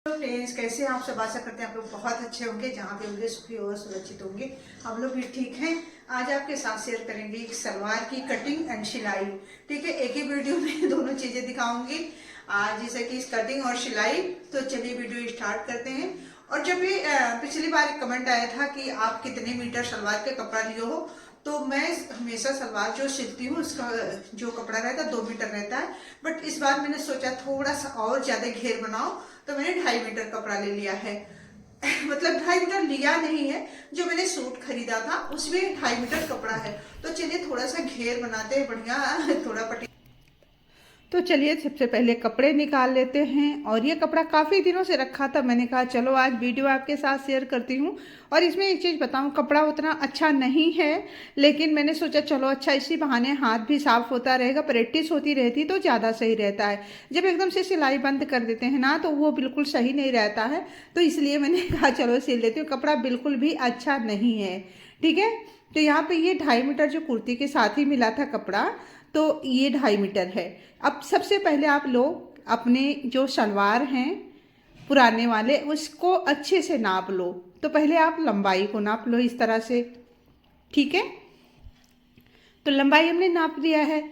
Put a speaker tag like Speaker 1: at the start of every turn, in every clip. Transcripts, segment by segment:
Speaker 1: Friends, कैसे हैं आप सब? आशा करते हैं आप लोग बहुत अच्छे होंगे, जहाँ पे होंगे सुखी और सुरक्षित होंगे। हम लोग भी ठीक हैं। आज आपके साथ शेयर करेंगे एक सलवार की कटिंग एंड सिलाई। ठीक है, एक ही वीडियो में दोनों चीजें दिखाऊंगी आज, जैसे कि कटिंग और सिलाई। तो चलिए वीडियो स्टार्ट करते हैं। और जब भी पिछली बार एक कमेंट आया था कि आप कितने मीटर सलवार के कपड़ा लिए हो, तो मैं हमेशा सलवार जो सिलती हूँ उसका जो कपड़ा रहता है 2 मीटर रहता है। बट इस बार मैंने सोचा थोड़ा सा और ज्यादा घेर बनाओ, तो मैंने 2.5 मीटर कपड़ा ले लिया है। मतलब 2.5 मीटर लिया नहीं है, जो मैंने सूट खरीदा था उसमें 2.5 मीटर कपड़ा है। तो चलिए थोड़ा सा घेर बनाते हैं बढ़िया, थोड़ा पटी। तो चलिए सबसे पहले कपड़े निकाल लेते हैं। और ये कपड़ा काफ़ी दिनों से रखा था, मैंने कहा चलो आज वीडियो आपके साथ शेयर करती हूँ। और इसमें एक चीज़ बताऊँ, कपड़ा उतना अच्छा नहीं है, लेकिन मैंने सोचा चलो अच्छा इसी बहाने हाथ भी साफ होता रहेगा, प्रैक्टिस होती रहती तो ज़्यादा सही रहता है। जब एकदम से सिलाई बंद कर देते हैं ना, तो वो बिल्कुल सही नहीं रहता है। तो इसलिए मैंने कहा चलो सिल लेती हूँ। कपड़ा बिल्कुल भी अच्छा नहीं है, ठीक है। तो यहाँ पे ये 2.5 मीटर जो कुर्ती के साथ ही मिला था कपड़ा, तो ये 2.5 मीटर है। अब सबसे पहले आप लोग अपने जो सलवार हैं पुराने वाले, उसको अच्छे से नाप लो। तो पहले आप लंबाई को नाप लो इस तरह से, ठीक है। तो लंबाई हमने नाप लिया है।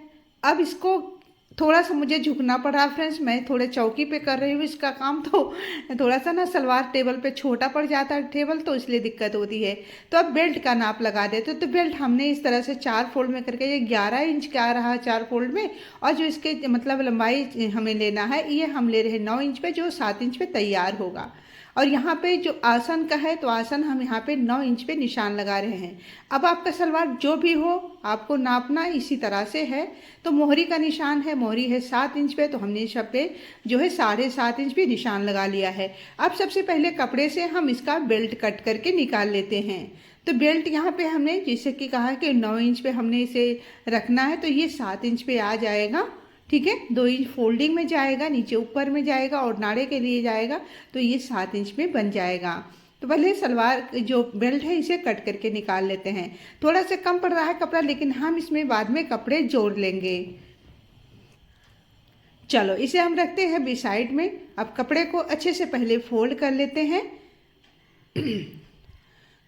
Speaker 1: अब इसको थोड़ा सा मुझे झुकना पड़ा फ्रेंड्स, मैं थोड़े चौकी पे कर रही हूँ इसका काम, तो थोड़ा सा ना सलवार टेबल पे छोटा पड़ जाता है टेबल, तो इसलिए दिक्कत होती है। तो अब बेल्ट का नाप लगा देते। तो बेल्ट हमने इस तरह से 4 फोल्ड में करके, ये 11 इंच का आ रहा है 4 फोल्ड में। और जो इसके मतलब लंबाई हमें लेना है, ये हम ले रहे हैं 9 इंच पे, जो 7 इंच पे तैयार होगा। और यहाँ पे जो आसन का है, तो आसन हम यहाँ पे 9 इंच पे निशान लगा रहे हैं। अब आपका सलवार जो भी हो, आपको नापना इसी तरह से है। तो मोहरी का निशान है, मोहरी है 7 इंच पे, तो हमने इस पे जो है 7.5 इंच पे निशान लगा लिया है। अब सबसे पहले कपड़े से हम इसका बेल्ट कट करके निकाल लेते हैं। तो बेल्ट यहाँ पे हमने जैसे कि कहा कि 9 इंच पे हमने इसे रखना है, तो ये 7 इंच पे आ जाएगा, ठीक है। 2 इंच फोल्डिंग में जाएगा, नीचे ऊपर में जाएगा और नाड़े के लिए जाएगा, तो ये 7 इंच में बन जाएगा। तो पहले सलवार जो बेल्ट है इसे कट करके निकाल लेते हैं। थोड़ा सा कम पड़ रहा है कपड़ा, लेकिन हम इसमें बाद में कपड़े जोड़ लेंगे। चलो इसे हम रखते हैं बी साइड में। अब कपड़े को अच्छे से पहले फोल्ड कर लेते हैं।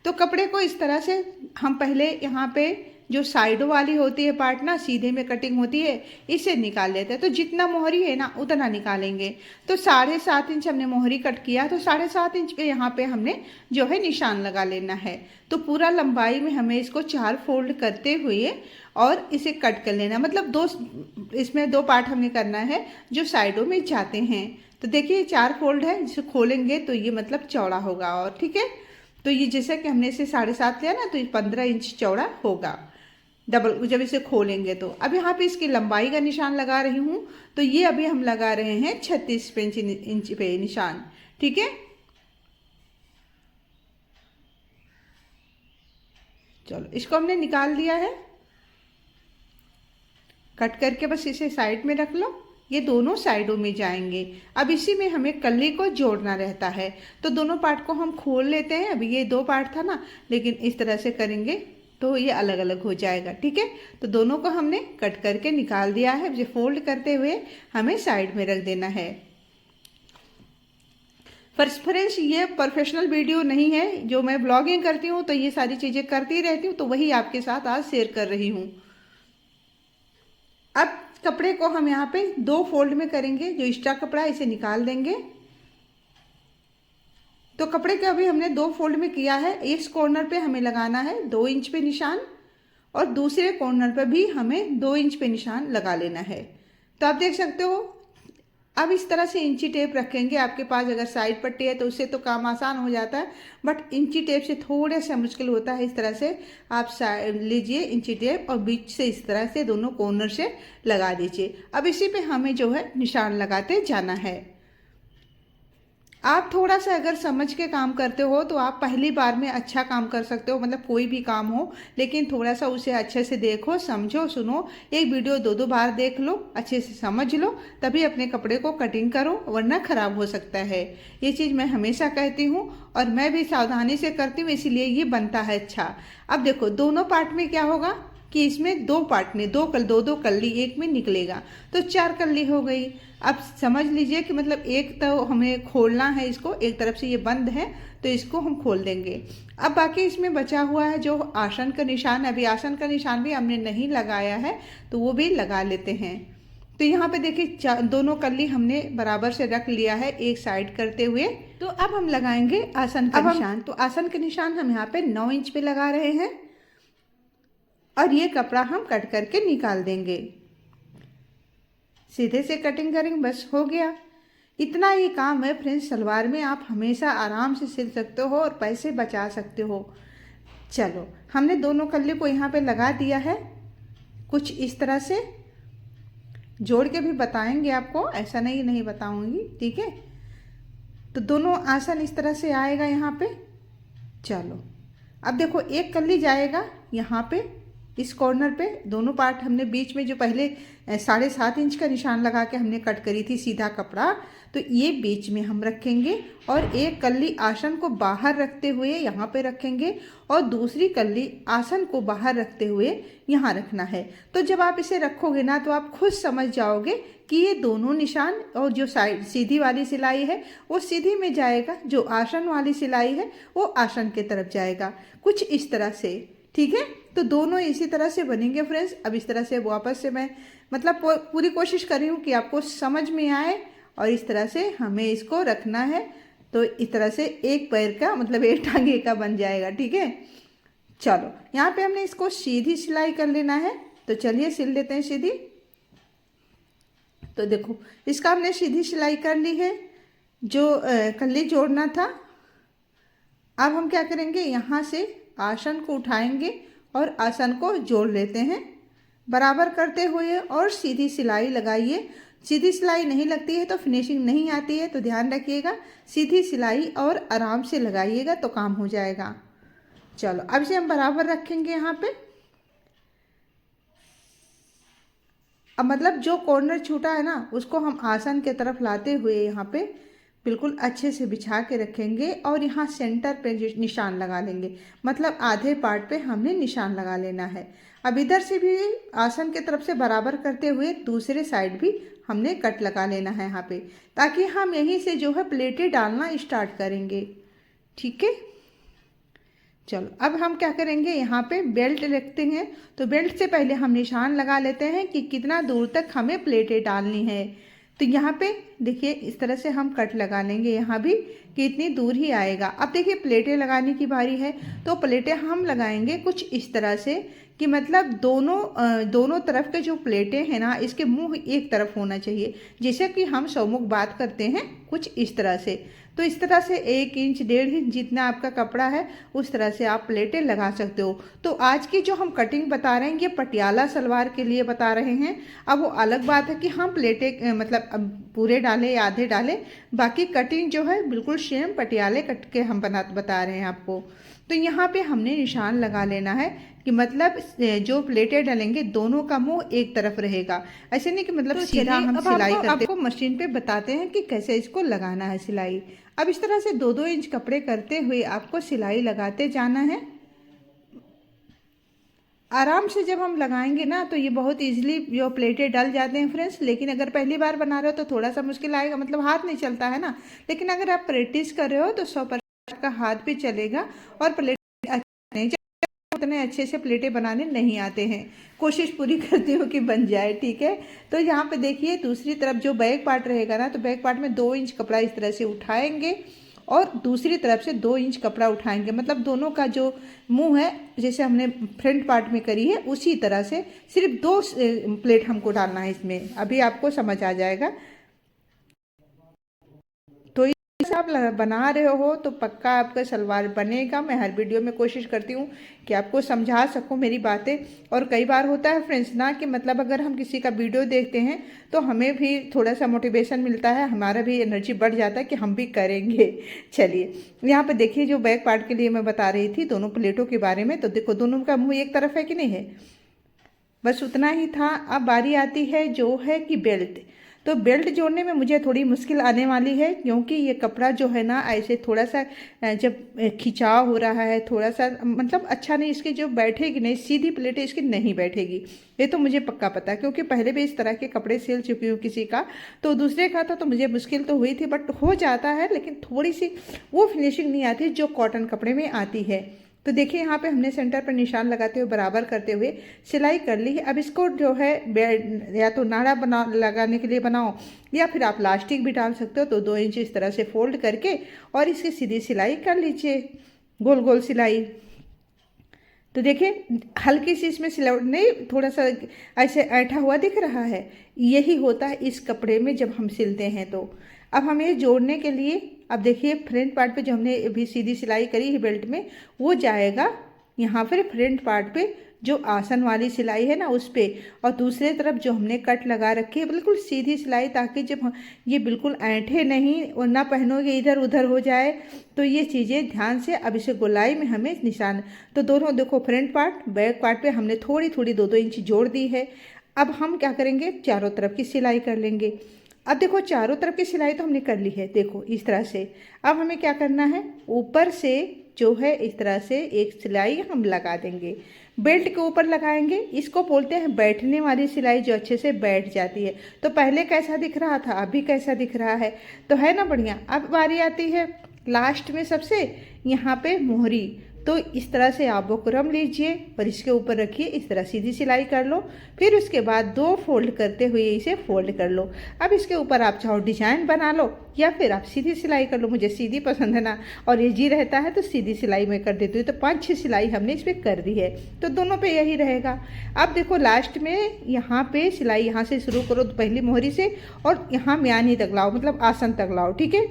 Speaker 1: तो कपड़े को इस तरह से हम पहले यहाँ पे जो साइडों वाली होती है पार्ट ना, सीधे में कटिंग होती है, इसे निकाल लेते हैं। तो जितना मोहरी है ना उतना निकालेंगे। तो 7.5 इंच हमने मोहरी कट किया, तो 7.5 इंच पे यहाँ पे हमने जो है निशान लगा लेना है। तो पूरा लंबाई में हमें इसको 4 फोल्ड करते हुए और इसे कट कर लेना, मतलब इसमें 2 पार्ट हमें करना है जो साइडों में जाते हैं। तो देखिए 4 फोल्ड है, जिसे खोलेंगे तो ये मतलब चौड़ा होगा, और ठीक है। तो ये जैसा कि हमने इसे 7.5 लिया ना, तो ये 15 इंच चौड़ा होगा डबल जब इसे खोलेंगे। तो अब यहाँ पे इसकी लंबाई का निशान लगा रही हूँ। तो ये अभी हम लगा रहे हैं 36 इंच पे निशान, ठीक है। चलो इसको हमने निकाल दिया है कट करके, बस इसे साइड में रख लो। ये दोनों साइडों में जाएंगे। अब इसी में हमें कली को जोड़ना रहता है। तो दोनों पार्ट को हम खोल लेते हैं। अभी ये 2 पार्ट था ना, लेकिन इस तरह से करेंगे तो ये अलग अलग हो जाएगा, ठीक है। तो दोनों को हमने कट करके निकाल दिया है। ये फोल्ड करते हुए हमें साइड में रख देना है। फ्रेंड्स, ये प्रोफेशनल वीडियो नहीं है। जो मैं ब्लॉगिंग करती हूँ तो ये सारी चीज़ें करती रहती हूँ, तो वही आपके साथ आज शेयर कर रही हूँ। अब कपड़े को हम यहाँ पे 2 फोल्ड में करेंगे। जो एक्स्ट्रा कपड़ा है इसे निकाल देंगे। तो कपड़े का अभी हमने 2 फोल्ड में किया है। इस कॉर्नर पे हमें लगाना है 2 इंच पे निशान, और दूसरे कॉर्नर पे भी हमें 2 इंच पे निशान लगा लेना है। तो आप देख सकते हो। अब इस तरह से इंची टेप रखेंगे। आपके पास अगर साइड पट्टी है तो उससे तो काम आसान हो जाता है, बट इंची टेप से थोड़ा सा मुश्किल होता है। इस तरह से आप लीजिए इंची टेप और बीच से इस तरह से दोनों कॉर्नर से लगा दीजिए। अब इसी पे हमें जो है निशान लगाते जाना है। आप थोड़ा सा अगर समझ के काम करते हो तो आप पहली बार में अच्छा काम कर सकते हो, मतलब कोई भी काम हो, लेकिन थोड़ा सा उसे अच्छे से देखो, समझो, सुनो। एक वीडियो 2 बार देख लो, अच्छे से समझ लो, तभी अपने कपड़े को कटिंग करो, वरना खराब हो सकता है। ये चीज़ मैं हमेशा कहती हूँ और मैं भी सावधानी से करती हूँ, इसीलिए ये बनता है अच्छा। अब देखो दोनों पार्ट में क्या होगा, कि इसमें दो पार्ट में दो दो कली एक में निकलेगा, तो 4 कली हो गई। अब समझ लीजिए कि मतलब एक तो हमें खोलना है इसको, एक तरफ से ये बंद है तो इसको हम खोल देंगे। अब बाकी इसमें बचा हुआ है जो आसन का निशान, अभी आसन का निशान भी हमने नहीं लगाया है तो वो भी लगा लेते हैं। तो यहाँ पे देखिए दोनों कली हमने बराबर से रख लिया है एक साइड करते हुए। तो अब हम लगाएंगे आसन का निशान। तो आसन का निशान हम यहाँ पे 9 इंच पे लगा रहे हैं और ये कपड़ा हम कट करके निकाल देंगे। सीधे से कटिंग करेंगे, बस हो गया। इतना ही काम है फ्रेंड्स, सलवार में आप हमेशा आराम से सिल सकते हो और पैसे बचा सकते हो। चलो हमने दोनों कली को यहाँ पे लगा दिया है, कुछ इस तरह से जोड़ के भी बताएंगे आपको, ऐसा नहीं बताऊंगी, ठीक है। तो दोनों आसन इस तरह से आएगा यहाँ पे। चलो अब देखो एक कली जाएगा यहाँ पे इस कॉर्नर पे, दोनों पार्ट हमने बीच में जो पहले 7.5 इंच का निशान लगा के हमने कट करी थी सीधा कपड़ा, तो ये बीच में हम रखेंगे और एक कली आसन को बाहर रखते हुए यहाँ पे रखेंगे और दूसरी कली आसन को बाहर रखते हुए यहाँ रखना है। तो जब आप इसे रखोगे ना तो आप खुद समझ जाओगे कि ये दोनों निशान, और जो साइड सीधी वाली सिलाई है वो सीधी में जाएगा, जो आसन वाली सिलाई है वो आसन के तरफ जाएगा, कुछ इस तरह से, ठीक है। तो दोनों इसी तरह से बनेंगे फ्रेंड्स। अब इस तरह से वापस से मैं मतलब पूरी कोशिश कर रही हूँ कि आपको समझ में आए, और इस तरह से हमें इसको रखना है। तो इस तरह से एक पैर का मतलब एक टांगे का बन जाएगा, ठीक है। चलो यहाँ पे हमने इसको सीधी सिलाई कर लेना है, तो चलिए सिल लेते हैं सीधी। तो देखो इसका हमने सीधी सिलाई कर ली है, जो कली जोड़ना था। अब हम क्या करेंगे, यहाँ से आसन को उठाएंगे और आसन को जोड़ लेते हैं बराबर करते हुए, और सीधी सिलाई लगाइए। सीधी सिलाई नहीं लगती है तो फिनिशिंग नहीं आती है, तो ध्यान रखिएगा सीधी सिलाई और आराम से लगाइएगा तो काम हो जाएगा। चलो अब इसे हम बराबर रखेंगे यहाँ पे। अब मतलब जो कॉर्नर छूटा है ना उसको हम आसन के तरफ लाते हुए यहाँ पे बिल्कुल अच्छे से बिछा के रखेंगे और यहाँ सेंटर पे निशान लगा लेंगे, मतलब आधे पार्ट पे हमने निशान लगा लेना है। अब इधर से भी आसन के तरफ से बराबर करते हुए दूसरे साइड भी हमने कट लगा लेना है यहाँ पे, ताकि हम यहीं से जो है प्लेटें डालना स्टार्ट करेंगे, ठीक है। चलो अब हम क्या करेंगे, यहाँ पे बेल्ट रखते हैं। तो बेल्ट से पहले हम निशान लगा लेते हैं कि कितना दूर तक हमें प्लेटें डालनी है। तो यहाँ पे देखिए इस तरह से हम कट लगा लेंगे यहाँ भी कि इतनी दूर ही आएगा। अब देखिए प्लेटें लगाने की बारी है, तो प्लेटें हम लगाएंगे कुछ इस तरह से कि मतलब दोनों तरफ के जो प्लेटें हैं ना इसके मुंह एक तरफ होना चाहिए, जैसे कि हम सौमुख बात करते हैं कुछ इस तरह से। तो इस तरह से 1 इंच 1.5 इंच जितना आपका कपड़ा है उस तरह से आप प्लेटें लगा सकते हो। तो आज की जो हम कटिंग बता रहे हैं ये पटियाला सलवार के लिए बता रहे हैं। अब वो अलग बात है कि हम प्लेटें मतलब पूरे डालें या आधे डालें, बाकी कटिंग जो है बिल्कुल सेम पटियाले कट के हम बता रहे हैं आपको। तो यहाँ पे हमने निशान लगा लेना है कि मतलब जो प्लेटें डालेंगे दोनों का मुंह एक तरफ रहेगा, ऐसे नहीं कि मतलब तो सीधा हम सिलाई करते। आपको मशीन पे बताते हैं कि कैसे इसको लगाना है सिलाई। अब इस तरह से 2-2 इंच कपड़े करते हुए आपको सिलाई लगाते जाना है। आराम से जब हम लगाएंगे ना तो ये बहुत इजीली जो प्लेटें डल जाते हैं फ्रेंड्स। लेकिन अगर पहली बार बना रहे हो तो थोड़ा सा मुश्किल आएगा, मतलब हाथ नहीं चलता है ना। लेकिन अगर आप प्रैक्टिस कर रहे हो तो 100% का हाथ भी चलेगा और प्लेट नहीं उतने अच्छे से प्लेटें बनाने नहीं आते हैं। कोशिश पूरी करती हूँ कि बन जाए, ठीक है। तो यहाँ पे देखिए दूसरी तरफ जो बैक पार्ट रहेगा ना, तो बैक पार्ट में 2 इंच कपड़ा इस तरह से उठाएंगे और दूसरी तरफ से 2 इंच कपड़ा उठाएंगे, मतलब दोनों का जो मुंह है जैसे हमने फ्रंट पार्ट में करी है उसी तरह से सिर्फ 2 प्लेट हमको डालना है इसमें। अभी आपको समझ आ जाएगा। आप बना रहे हो तो पक्का आपका सलवार बनेगा। मैं हर वीडियो में कोशिश करती हूँ कि आपको समझा सकूँ मेरी बातें। और कई बार होता है फ्रेंड्स ना कि मतलब अगर हम किसी का वीडियो देखते हैं तो हमें भी थोड़ा सा मोटिवेशन मिलता है, हमारा भी एनर्जी बढ़ जाता है कि हम भी करेंगे। चलिए यहाँ पे देखिए जो बैक पार्ट के लिए मैं बता रही थी दोनों प्लेटों के बारे में, तो देखो दोनों का मुँह एक तरफ है कि नहीं है, बस उतना ही था। अब बारी आती है जो है कि बेल्ट।
Speaker 2: तो बेल्ट जोड़ने में मुझे थोड़ी मुश्किल आने वाली है, क्योंकि ये कपड़ा जो है ना ऐसे थोड़ा सा जब खिंचाव हो रहा है थोड़ा सा, मतलब अच्छा नहीं, इसकी जो बैठेगी नहीं, सीधी प्लेटें इसकी नहीं बैठेगी, ये तो मुझे पक्का पता है, क्योंकि पहले भी इस तरह के कपड़े सिल चुकी हूँ किसी का, तो दूसरे का था तो मुझे मुश्किल तो हुई थी, बट हो जाता है, लेकिन थोड़ी सी वो फिनिशिंग नहीं आती जो कॉटन कपड़े में आती है। तो देखिए यहाँ पे हमने सेंटर पर निशान लगाते हुए बराबर करते हुए सिलाई कर ली है। अब इसको जो है या तो नाड़ा बना लगाने के लिए बनाओ, या फिर आप लास्टिक भी डाल सकते हो, तो 2 इंच इस तरह से फोल्ड करके और इसकी सीधी सिलाई कर लीजिए, गोल गोल सिलाई। तो देखिए हल्की सी इसमें सिलाई नहीं, थोड़ा सा ऐसे ऐठा हुआ दिख रहा है, यही होता है इस कपड़े में जब हम सिलते हैं। तो अब हमें जोड़ने के लिए, अब देखिए फ्रंट पार्ट पे जो हमने अभी सीधी सिलाई करी है बेल्ट में, वो जाएगा यहाँ पर फ्रंट पार्ट पे, जो आसन वाली सिलाई है ना उस पे, और दूसरे तरफ जो हमने कट लगा रखी है बिल्कुल सीधी सिलाई, ताकि जब ये बिल्कुल ऐंठे नहीं, और ना पहनोगे इधर उधर हो जाए, तो ये चीज़ें ध्यान से। अब इसे गोलाई में हमें निशान, तो दोनों देखो फ्रंट पार्ट बैक पार्ट पे हमने थोड़ी थोड़ी 2-2 इंच जोड़ दी है। अब हम क्या करेंगे, चारों तरफ की सिलाई कर लेंगे। अब देखो चारों तरफ की सिलाई तो हमने कर ली है, देखो इस तरह से। अब हमें क्या करना है, ऊपर से जो है इस तरह से एक सिलाई हम लगा देंगे, बेल्ट के ऊपर लगाएंगे, इसको बोलते हैं बैठने वाली सिलाई, जो अच्छे से बैठ जाती है। तो पहले कैसा दिख रहा था, अभी कैसा दिख रहा है, तो है ना बढ़िया। अब बारी आती है लास्ट में सबसे यहाँ पे मोहरी, तो इस तरह से आप बुकरम लीजिए और इसके ऊपर रखिए, इस तरह सीधी सिलाई कर लो, फिर उसके बाद 2 फोल्ड करते हुए इसे फोल्ड कर लो। अब इसके ऊपर आप चाहो डिजाइन बना लो या फिर आप सीधी सिलाई कर लो, मुझे सीधी पसंद है ना, और इजी रहता है तो सीधी सिलाई मैं कर देती हूँ। तो 5-6 सिलाई हमने इस पर कर दी है, तो दोनों पे यही रहेगा। अब देखो लास्ट में यहाँ पे सिलाई यहाँ से शुरू करो पहली मोहरी से, और यहाँ म्यानी तक लाओ, मतलब आसन तक लाओ, ठीक है।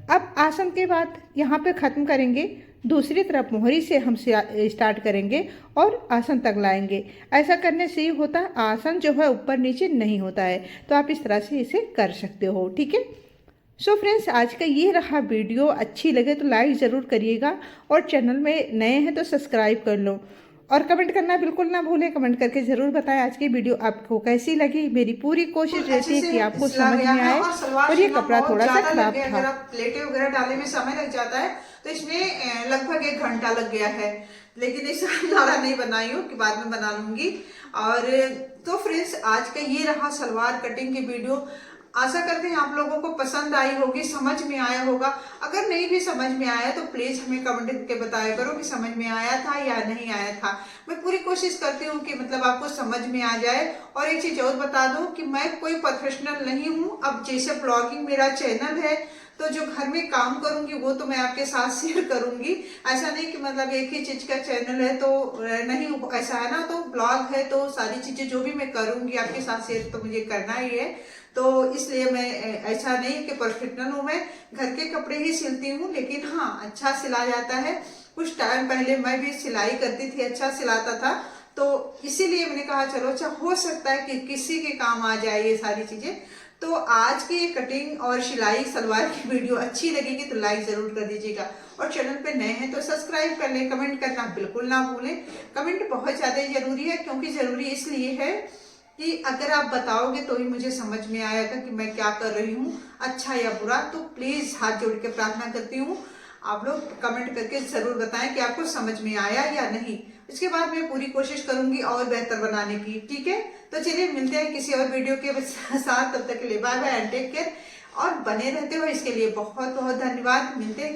Speaker 2: अब आसन के बाद यहाँ पे ख़त्म करेंगे, दूसरी तरफ मोहरी से हम स्टार्ट करेंगे और आसन तक लाएंगे। ऐसा करने से ही होता है, आसन जो है ऊपर नीचे नहीं होता है। तो आप इस तरह से इसे कर सकते हो, ठीक है। सो फ्रेंड्स, आज का ये रहा वीडियो, अच्छी लगे तो लाइक ज़रूर करिएगा, और चैनल में नए हैं तो सब्सक्राइब कर लो, और कमेंट करना बिल्कुल ना भूलें। कमेंट करके ज़रूर बताएं आज की वीडियो आपको कैसी लगी। मेरी पूरी कोशिश रहती है कि आपको समझ में आए, और ये कपड़ा थोड़ा सा खराब था।
Speaker 1: अगर आप प्लेटें वगैरह डालने में समय लग जाता है तो इसमें लगभग 1 घंटा लग गया है, लेकिन इस नाड़ा नहीं बनाई हूँ कि बाद में बना लूंगी। और तो फ्रेंड्स, आज का ये रहा सलवार कटिंग की वीडियो। आशा करते हैं आप लोगों को पसंद आई होगी, समझ में आया होगा। अगर नहीं भी समझ में आया तो प्लीज हमें कमेंट करके बताया करो कि समझ में आया था या नहीं आया था। मैं पूरी कोशिश करती हूँ कि मतलब आपको समझ में आ जाए। और एक चीज और बता दूं कि मैं कोई प्रोफेशनल नहीं हूँ। अब जैसे ब्लॉगिंग मेरा चैनल है, तो जो घर में काम करूंगी वो तो मैं आपके साथ शेयर करूंगी। ऐसा नहीं कि मतलब एक ही चीज का चैनल है तो नहीं, ऐसा है ना। तो ब्लॉग है तो सारी चीजें जो भी मैं करूंगी आपके साथ शेयर तो मुझे करना ही है। तो इसलिए मैं ऐसा नहीं कि प्रोफेशनल हूँ, मैं घर के कपड़े ही सिलती हूँ, लेकिन हाँ अच्छा सिला जाता है। कुछ टाइम पहले मैं भी सिलाई करती थी, अच्छा सिलाता था, तो इसीलिए मैंने कहा चलो अच्छा हो सकता है कि किसी के काम आ जाए ये सारी चीजें। तो आज की ये कटिंग और सिलाई सलवार की वीडियो अच्छी लगेगी तो लाइक जरूर कर दीजिएगा, और चैनल पे नए हैं तो सब्सक्राइब कर लें। कमेंट करना बिल्कुल ना भूलें, कमेंट बहुत ज्यादा जरूरी है, क्योंकि जरूरी इसलिए है कि अगर आप बताओगे तो ही मुझे समझ में आएगा कि मैं क्या कर रही हूँ, अच्छा या बुरा। तो प्लीज हाथ जोड़ के प्रार्थना करती हूँ आप लोग कमेंट करके जरूर बताएं कि आपको समझ में आया या नहीं। इसके बाद मैं पूरी कोशिश करूंगी और बेहतर बनाने की, ठीक है। तो चलिए मिलते हैं किसी और वीडियो के साथ, तब तक के लिए bye bye and take care, और बने रहते हो इसके लिए बहुत बहुत धन्यवाद। मिलते हैं